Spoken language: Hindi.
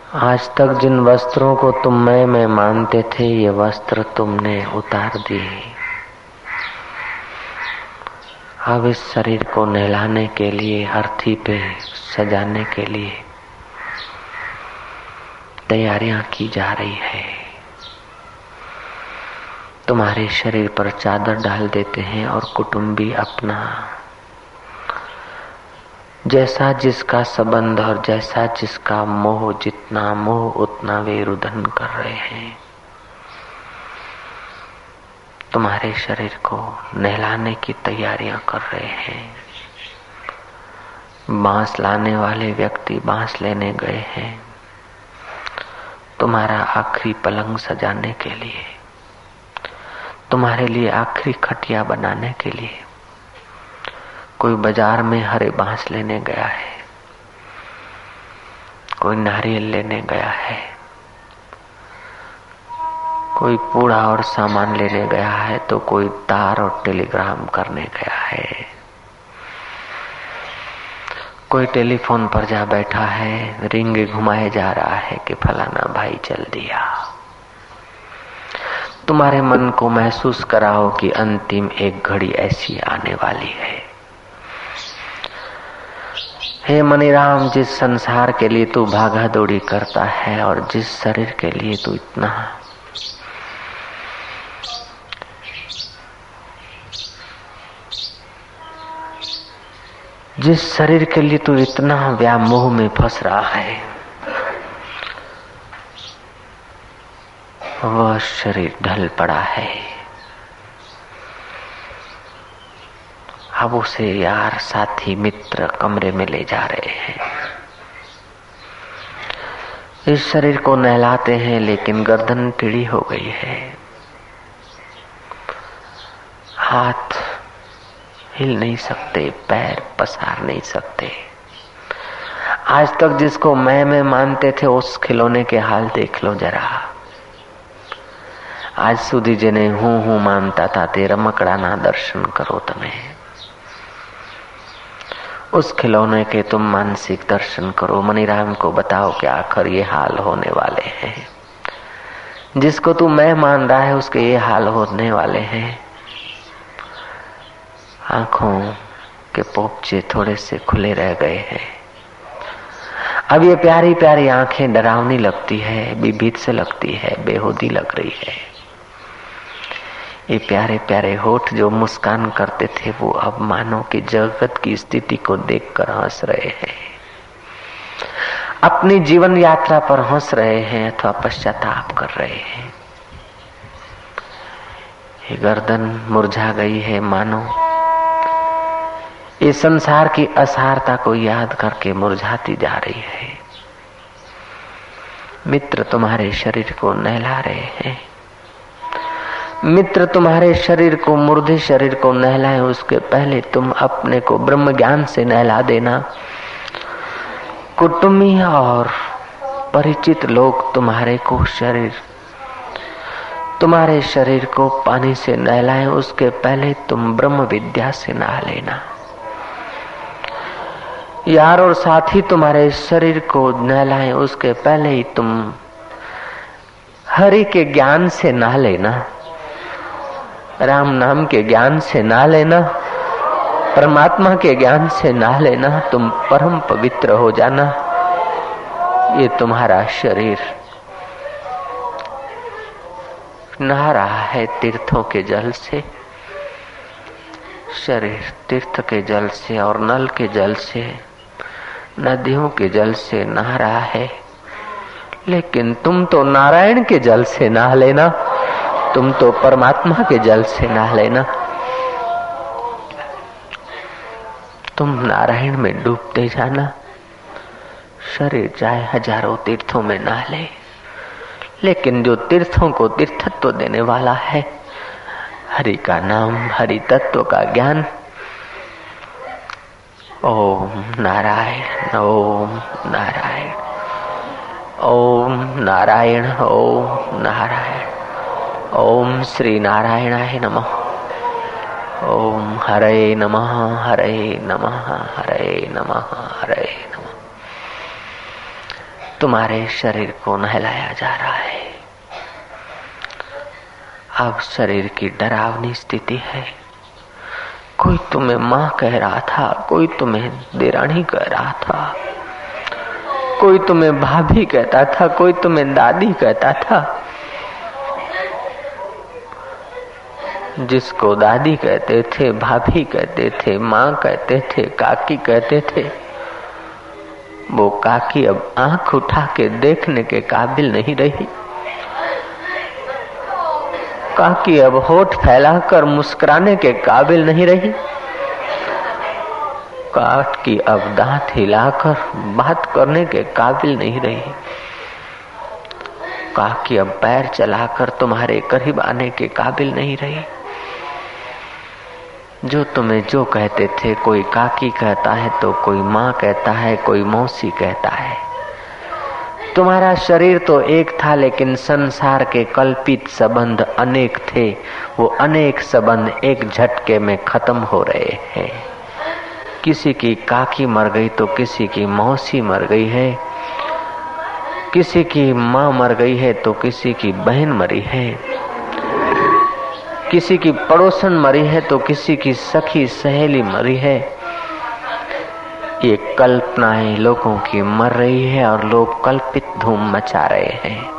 आज तक जिन वस्त्रों को तुम मैं मानते थे, ये वस्त्र तुमने उतार दिए। अब इस शरीर को नहलाने के लिए, अर्थी पे सजाने के लिए तैयारियां की जा रही है। तुम्हारे शरीर पर चादर डाल देते हैं और कुटुंबी अपना जैसा जिसका संबंध और जैसा जिसका मोह, जितना मोह उतना वे रुदन कर रहे हैं। तुम्हारे शरीर को नहलाने की तैयारियां कर रहे हैं। बांस लाने वाले व्यक्ति बांस लेने गए हैं तुम्हारा आखिरी पलंग सजाने के लिए, तुम्हारे लिए आखिरी खटिया बनाने के लिए। कोई बाजार में हरे बांस लेने गया है, कोई नारियल लेने गया है, कोई पूड़ा और सामान लेने गया है, तो कोई तार और टेलीग्राम करने गया है। कोई टेलीफोन पर जा बैठा है, रिंग घुमाए जा रहा है कि फलाना भाई चल दिया। तुम्हारे मन को महसूस कराओ कि अंतिम एक घड़ी ऐसी आने वाली है। हे मनीराम, जिस संसार के लिए तू भागा दौड़ी करता है और जिस शरीर के लिए तू इतना जिस शरीर के लिए तू इतना व्यामोह में फंस रहा है, वह शरीर ढल पड़ा है। अब उसे यार, साथी, मित्र कमरे में ले जा रहे हैं। इस शरीर को नहलाते हैं, लेकिन गर्दन टेढ़ी हो गई है, हाथ हिल नहीं सकते, पैर पसार नहीं सकते। आज तक जिसको मैं मानते थे, उस खिलौने के हाल देख लो जरा। आज સુધી જેને હું માનતા था, તે રમકડાના દર્શન કરો તમે। उस खिलौने के तुम मानसिक दर्शन करो। मनीराम को बताओ कि आखिर ये हाल होने वाले हैं। जिसको तू मैं मान रहा है, उसके ये हाल होने वाले हैं। आंखों के पोपचे थोड़े से खुले रह गए हैं। अब ये प्यारी प्यारी आंखें डरावनी लगती है, भीभीत से लगती है, बेहूदी लग रही है। ये प्यारे प्यारे होठ जो मुस्कान करते थे, वो अब मानो कि जगत की स्थिति को देखकर हंस रहे हैं, अपनी जीवन यात्रा पर हंस रहे हैं अथवा पश्चाताप कर रहे हैं। ये गर्दन मुरझा गई है, मानो ये संसार की असारता को याद करके मुरझाती जा रही है। मित्र तुम्हारे शरीर को नहला रहे हैं। मित्र तुम्हारे शरीर को, मुर्दे शरीर को नहलाए, उसके पहले तुम अपने को ब्रह्म ज्ञान से नहला देना। कुटुंबी और परिचित लोग तुम्हारे शरीर को पानी से नहलाए, उसके पहले तुम ब्रह्म विद्या से नहा लेना। यार और साथी तुम्हारे शरीर को नहलाए, उसके पहले ही तुम हरि के ज्ञान से नहा लेना, राम नाम के ज्ञान से नहा लेना, परमात्मा के ज्ञान से नहा लेना। तुम परम पवित्र हो जाना। ये तुम्हारा शरीर नहा रहा है तीर्थों के जल से। शरीर तीर्थ के जल से और नल के जल से, नदियों के जल से नहा रहा है। लेकिन तुम तो नारायण के जल से नहा लेना, तुम तो परमात्मा के जल से नहा लेना। तुम नारायण में डूबते जाना। शरीर चाहे हजारों तीर्थों में नहा ले, लेकिन जो तीर्थों को तीर्थत्व देने वाला है, हरि का नाम, हरि तत्व का ज्ञान। ओम नारायण, ओम नारायण, ओम नारायण, ओम नारायण, ओम श्री नारायणाय नमः, ओम हरे नमः, हरे नमः, हरे नमः, हरे नमः। तुम्हारे शरीर को नहलाया जा रहा है। अब शरीर की डरावनी स्थिति है। कोई तुम्हें माँ कह रहा था, कोई तुम्हें देरानी कह रहा था, कोई तुम्हें भाभी कहता था, कोई तुम्हें दादी कहता था। जिसको दादी कहते थे, भाभी कहते थे, माँ कहते थे, काकी कहते थे, वो काकी अब आंख उठा के देखने के काबिल नहीं रही। काकी अब होठ फैलाकर मुस्कुराने के काबिल नहीं रही। काकी अब दांत हिलाकर बात करने के काबिल नहीं रही। काकी अब पैर चलाकर तुम्हारे करीब आने के काबिल नहीं रही। जो तुम्हें जो कहते थे, कोई काकी कहता है तो कोई माँ कहता है, कोई मौसी कहता है। तुम्हारा शरीर तो एक था, लेकिन संसार के कल्पित संबंध अनेक थे। वो अनेक संबंध एक झटके में खत्म हो रहे हैं। किसी की काकी मर गई तो किसी की मौसी मर गई है, किसी की माँ मर गई है तो किसी की बहन मरी है, किसी की पड़ोसन मरी है तो किसी की सखी सहेली मरी है। ये कल्पनाएं लोगों की मर रही है और लोग कल्पित धूम मचा रहे हैं।